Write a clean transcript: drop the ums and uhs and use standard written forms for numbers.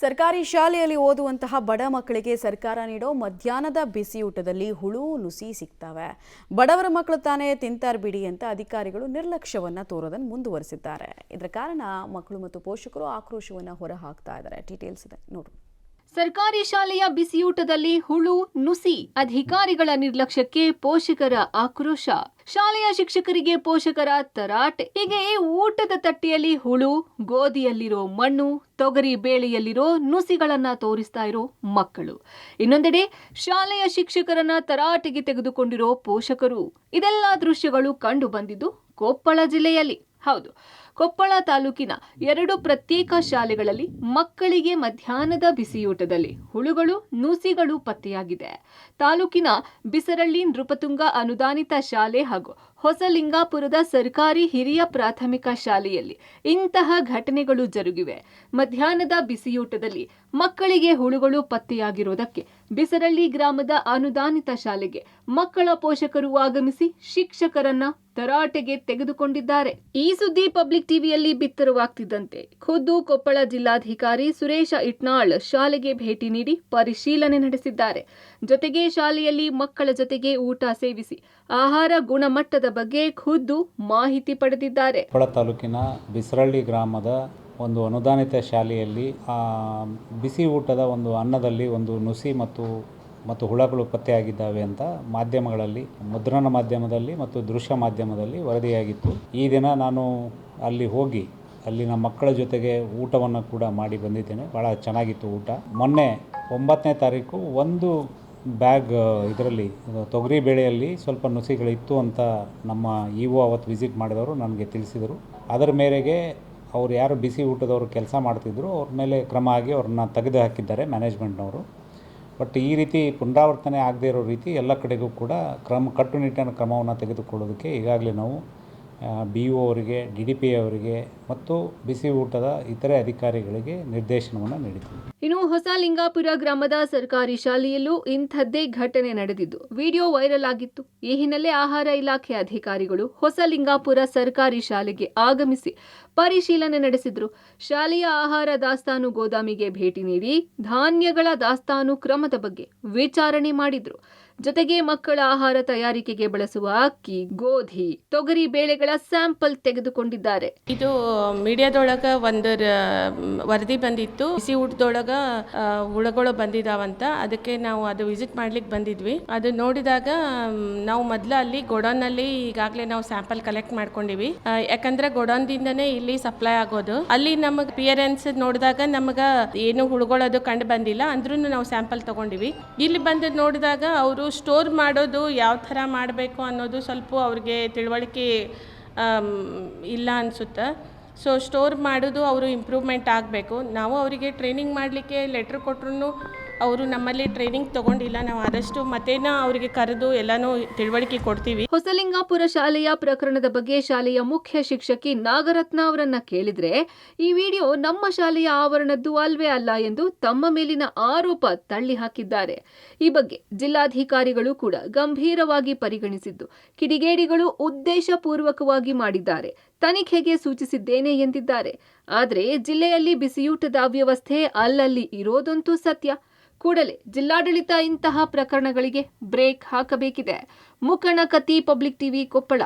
ಸರ್ಕಾರಿ ಶಾಲೆಯಲ್ಲಿ ಓದುವಂತಹ ಬಡ ಮಕ್ಕಳಿಗೆ ಸರ್ಕಾರ ನೀಡೋ ಮಧ್ಯಾಹ್ನದ ಬಿಸಿಯೂಟದಲ್ಲಿ ಹುಳು ನುಸಿ ಸಿಗ್ತವೆ. ಬಡವರ ಮಕ್ಕಳು ತಾನೇ ತಿಂತಾರ್ ಬಿಡಿ ಅಂತ ಅಧಿಕಾರಿಗಳು ನಿರ್ಲಕ್ಷ್ಯವನ್ನ ತೋರೋದನ್ನು ಮುಂದುವರಿಸಿದ್ದಾರೆ. ಇದರ ಕಾರಣ ಮಕ್ಕಳು ಮತ್ತು ಪೋಷಕರು ಆಕ್ರೋಶವನ್ನ ಹೊರಹಾಕ್ತಾ ಇದ್ದಾರೆ. ಡೀಟೇಲ್ಸ್ ಇದೆ ನೋಡಿ. ಸರ್ಕಾರಿ ಶಾಲೆಯ ಬಿಸಿಯೂಟದಲ್ಲಿ ಹುಳು ನುಸಿ, ಅಧಿಕಾರಿಗಳ ನಿರ್ಲಕ್ಷ್ಯಕ್ಕೆ ಪೋಷಕರ ಆಕ್ರೋಶ. ಶಾಲೆಯ ಶಿಕ್ಷಕರಿಗೆ ಪೋಷಕರ ತರಾಟೆ. ಹೀಗೆ ಊಟದ ತಟ್ಟೆಯಲ್ಲಿ ಹುಳು, ಗೋಧಿಯಲ್ಲಿರೋ ಮಣ್ಣು, ತೊಗರಿ ಬೇಳೆಯಲ್ಲಿರೋ ನುಸಿಗಳನ್ನ ತೋರಿಸ್ತಾ ಇರೋ ಮಕ್ಕಳು. ಇನ್ನೊಂದೆಡೆ ಶಾಲೆಯ ಶಿಕ್ಷಕರನ್ನ ತರಾಟೆಗೆ ತೆಗೆದುಕೊಂಡಿರೋ ಪೋಷಕರು. ಇದೆಲ್ಲ ದೃಶ್ಯಗಳು ಕಂಡು ಬಂದಿದ್ದು ಕೊಪ್ಪಳ ಜಿಲ್ಲೆಯಲ್ಲಿ. ಹೌದು, ಕೊಪ್ಪಳ ತಾಲೂಕಿನ 2 ಪ್ರತ್ಯೇಕ ಶಾಲೆಗಳಲ್ಲಿ ಮಕ್ಕಳಿಗೆ ಮಧ್ಯಾಹ್ನದ ಬಿಸಿಯೂಟದಲ್ಲಿ ಹುಳುಗಳು, ನುಸಿಗಳು ಪತ್ತೆಯಾಗಿದೆ. ತಾಲೂಕಿನ ಬಿಸರಳ್ಳಿ ನೃಪತುಂಗ ಅನುದಾನಿತ ಶಾಲೆ ಹಾಗೂ ಹೊಸಲಿಂಗಾಪುರದ ಸರ್ಕಾರಿ ಹಿರಿಯ ಪ್ರಾಥಮಿಕ ಶಾಲೆಯಲ್ಲಿ ಇಂತಹ ಘಟನೆಗಳು ಜರುಗಿವೆ. ಮಧ್ಯಾಹ್ನದ ಬಿಸಿಯೂಟದಲ್ಲಿ ಮಕ್ಕಳಿಗೆ ಹುಳುಗಳು ಪತ್ತೆಯಾಗಿರುವುದಕ್ಕೆ ಬಿಸರಳ್ಳಿ ಗ್ರಾಮದ ಅನುದಾನಿತ ಶಾಲೆಗೆ ಮಕ್ಕಳ ಪೋಷಕರು ಆಗಮಿಸಿ ಶಿಕ್ಷಕರನ್ನ ತರಾಟೆಗೆ ತೆಗೆದುಕೊಂಡಿದ್ದಾರೆ. ಈ ಸುದ್ದಿ ಪಬ್ಲಿಕ್ ಟಿವಿಯಲ್ಲಿ ಬಿತ್ತರವಾಗ್ತಿದ್ದಂತೆ ಖುದ್ದು ಕೊಪ್ಪಳ ಜಿಲ್ಲಾಧಿಕಾರಿ ಸುರೇಶ ಇಟ್ನಾಳ್ ಶಾಲೆಗೆ ಭೇಟಿ ನೀಡಿ ಪರಿಶೀಲನೆ ನಡೆಸಿದ್ದಾರೆ. ಜೊತೆಗೆ ಶಾಲೆಯಲ್ಲಿ ಮಕ್ಕಳ ಜೊತೆಗೆ ಊಟ ಸೇವಿಸಿ ಆಹಾರ ಗುಣಮಟ್ಟದ ಬಗ್ಗೆ ಖುದ್ದು ಮಾಹಿತಿ ಪಡೆದಿದ್ದಾರೆ. ಕೊಪ್ಪಳ ತಾಲೂಕಿನ ಬಿಸರಳ್ಳಿ ಗ್ರಾಮದ ಒಂದು ಅನುದಾನಿತ ಶಾಲೆಯಲ್ಲಿ ಬಿಸಿ ಊಟದ ಒಂದು ಅನ್ನದಲ್ಲಿ ಒಂದು ನುಸಿ ಮತ್ತು ಹುಳಗಳು ಪತ್ತೆಯಾಗಿದ್ದಾವೆ ಅಂತ ಮಾಧ್ಯಮಗಳಲ್ಲಿ, ಮುದ್ರಣ ಮಾಧ್ಯಮದಲ್ಲಿ ಮತ್ತು ದೃಶ್ಯ ಮಾಧ್ಯಮದಲ್ಲಿ ವರದಿಯಾಗಿತ್ತು. ಈ ದಿನ ನಾನು ಅಲ್ಲಿ ಹೋಗಿ ಅಲ್ಲಿನ ಮಕ್ಕಳ ಜೊತೆಗೆ ಊಟವನ್ನು ಕೂಡ ಮಾಡಿ ಬಂದಿದ್ದೇನೆ. ಭಾಳ ಚೆನ್ನಾಗಿತ್ತು ಊಟ. ಮೊನ್ನೆ 9ನೇ ತಾರೀಕು ಒಂದು ಬ್ಯಾಗ್ ಇದರಲ್ಲಿ ತೊಗರಿ ಬೇಳೆಯಲ್ಲಿ ಸ್ವಲ್ಪ ನುಸಿಗಳಿತ್ತು ಅಂತ ನಮ್ಮ ಇಒ ಅವತ್ತು ವಿಸಿಟ್ ಮಾಡಿದವರು ನನಗೆ ತಿಳಿಸಿದರು. ಅದರ ಮೇರೆಗೆ ಅವರು ಯಾರು ಬಿಸಿ ಊಟದವರು ಕೆಲಸ ಮಾಡ್ತಿದ್ರು ಅವ್ರ ಮೇಲೆ ಕ್ರಮ ಆಗಿ ಅವ್ರನ್ನ ತೆಗೆದು ಹಾಕಿದ್ದಾರೆ ಮ್ಯಾನೇಜ್ಮೆಂಟ್ನವರು. ಬಟ್ ಈ ರೀತಿ ಪುನರಾವರ್ತನೆ ಆಗದೇ ಇರೋ ರೀತಿ ಎಲ್ಲ ಕಡೆಗೂ ಕೂಡ ಕಟ್ಟುನಿಟ್ಟಿನ ಕ್ರಮವನ್ನು ತೆಗೆದುಕೊಳ್ಳೋದಕ್ಕೆ ಈಗಾಗಲೇ ನಾವು BO ಅವರಿಗೆ, DDP ಅವರಿಗೆ ಮತ್ತು ಬಿಸಿ ಊಟದ ಇತರೆ ಅಧಿಕಾರಿಗಳಿಗೆ ನಿರ್ದೇಶನವನ್ನು ನೀಡಿದ್ದೀವಿ. ಇನ್ನು ಹೊಸಲಿಂಗಾಪುರ ಗ್ರಾಮದ ಸರ್ಕಾರಿ ಶಾಲೆಯಲ್ಲೂ ಇಂಥದ್ದೇ ಘಟನೆ ನಡೆದಿದ್ದು ವಿಡಿಯೋ ವೈರಲ್ ಆಗಿತ್ತು. ಈ ಹಿನ್ನೆಲೆ ಆಹಾರ ಇಲಾಖೆ ಅಧಿಕಾರಿಗಳು ಹೊಸಲಿಂಗಾಪುರ ಸರ್ಕಾರಿ ಶಾಲೆಗೆ ಆಗಮಿಸಿ ಪರಿಶೀಲನೆ ನಡೆಸಿದ್ರು. ಶಾಲೆಯ ಆಹಾರ ದಾಸ್ತಾನು ಗೋದಾಮಿಗೆ ಭೇಟಿ ನೀಡಿ ಧಾನ್ಯಗಳ ದಾಸ್ತಾನು ಕ್ರಮದ ಬಗ್ಗೆ ವಿಚಾರಣೆ ಮಾಡಿದ್ರು. ಜೊತೆಗೆ ಮಕ್ಕಳ ಆಹಾರ ತಯಾರಿಕೆಗೆ ಬಳಸುವ ಅಕ್ಕಿ, ಗೋಧಿ, ತೊಗರಿ ಬೇಳೆಗಳ ಸ್ಯಾಂಪಲ್ ತೆಗೆದುಕೊಂಡಿದ್ದಾರೆ. ಇದು ಮೀಡಿಯಾದೊಳಗ ಒಂದು ವರದಿ ಬಂದಿತ್ತು, ಬಿಸಿ ಊಟದೊಳಗ ಹುಳಗಳು ಬಂದಿದಾವಂತ. ಅದಕ್ಕೆ ನಾವು ಅದು ವಿಸಿಟ್ ಮಾಡ್ಲಿಕ್ಕೆ ಬಂದಿದ್ವಿ. ಅದು ನೋಡಿದಾಗ ನಾವು ಮೊದಲು ಅಲ್ಲಿ ಗೋಡೌನ್ನಲ್ಲಿ ಈಗಾಗಲೇ ನಾವು ಸ್ಯಾಂಪಲ್ ಕಲೆಕ್ಟ್ ಮಾಡ್ಕೊಂಡಿವಿ. ಯಾಕಂದ್ರೆ ಗೋಡೌನ್ದಿಂದನೇ ಇಲ್ಲಿ ಸಪ್ಲೈ ಆಗೋದು. ಅಲ್ಲಿ ನಮಗೆ ಪಿಯರೆನ್ಸ್ ನೋಡಿದಾಗ ನಮಗೆ ಏನು ಹುಳುಗಳದು ಕಂಡು ಬಂದಿಲ್ಲ, ಅಂದ್ರೂ ನಾವು ಸ್ಯಾಂಪಲ್ ತಗೊಂಡಿವಿ. ಇಲ್ಲಿ ಬಂದು ನೋಡಿದಾಗ ಅವರು ಸ್ಟೋರ್ ಮಾಡೋದು ಯಾವ ಥರ ಮಾಡಬೇಕು ಅನ್ನೋದು ಸ್ವಲ್ಪ ಅವ್ರಿಗೆ ತಿಳುವಳಿಕೆ ಇಲ್ಲ ಅನಿಸುತ್ತೆ. ಸೊ ಸ್ಟೋರ್ ಮಾಡೋದು ಅವರು ಇಂಪ್ರೂವ್ಮೆಂಟ್ ಆಗಬೇಕು. ನಾವು ಅವರಿಗೆ ಟ್ರೈನಿಂಗ್ ಮಾಡಲಿಕ್ಕೆ ಲೆಟ್ರ್ ಕೊಟ್ಟರು ಅವರು ನಮ್ಮಲ್ಲಿ ಟ್ರೈನಿಂಗ್ ತಗೊಂಡಿಲ್ಲ. ನಾವು ಆದಷ್ಟು ಮತ್ತೇನ ಅವರಿಗೆ ಕರೆದು ಎಲ್ಲಾನು ತಿಳುವಳಿಕೆ ಕೊಡ್ತೀವಿ. ಹೊಸಲಿಂಗಾಪುರ ಶಾಲೆಯ ಪ್ರಕರಣದ ಬಗ್ಗೆ ಶಾಲೆಯ ಮುಖ್ಯ ಶಿಕ್ಷಕಿ ನಾಗರತ್ನ ಅವರನ್ನ ಕೇಳಿದ್ರೆ ಈ ವಿಡಿಯೋ ನಮ್ಮ ಶಾಲೆಯ ಆವರಣದ್ದು ಅಲ್ವೇ ಅಲ್ಲ ಎಂದು ತಮ್ಮ ಮೇಲಿನ ಆರೋಪ ತಳ್ಳಿ ಹಾಕಿದ್ದಾರೆ. ಈ ಬಗ್ಗೆ ಜಿಲ್ಲಾಧಿಕಾರಿಗಳು ಕೂಡ ಗಂಭೀರವಾಗಿ ಪರಿಗಣಿಸಿದ್ದು ಕಿಡಿಗೇಡಿಗಳು ಉದ್ದೇಶಪೂರ್ವಕವಾಗಿ ಮಾಡಿದ್ದಾರೆ, ತನಿಖೆಗೆ ಸೂಚಿಸಿದ್ದೇನೆ ಎಂದಿದ್ದಾರೆ. ಆದರೆ ಜಿಲ್ಲೆಯಲ್ಲಿ ಬಿಸಿಯೂಟದ ಅವ್ಯವಸ್ಥೆ ಅಲ್ಲಲ್ಲಿ ಇರೋದಂತೂ ಸತ್ಯ. ಕೂಡಲೇ ಜಿಲ್ಲಾಡಳಿತ ಇಂತಹ ಪ್ರಕರಣಗಳಿಗೆ ಬ್ರೇಕ್ ಹಾಕಬೇಕಿದೆ. ಮುಖಂಡ ಕತ್ತಿ, ಪಬ್ಲಿಕ್ ಟಿವಿ, ಕೊಪ್ಪಳ.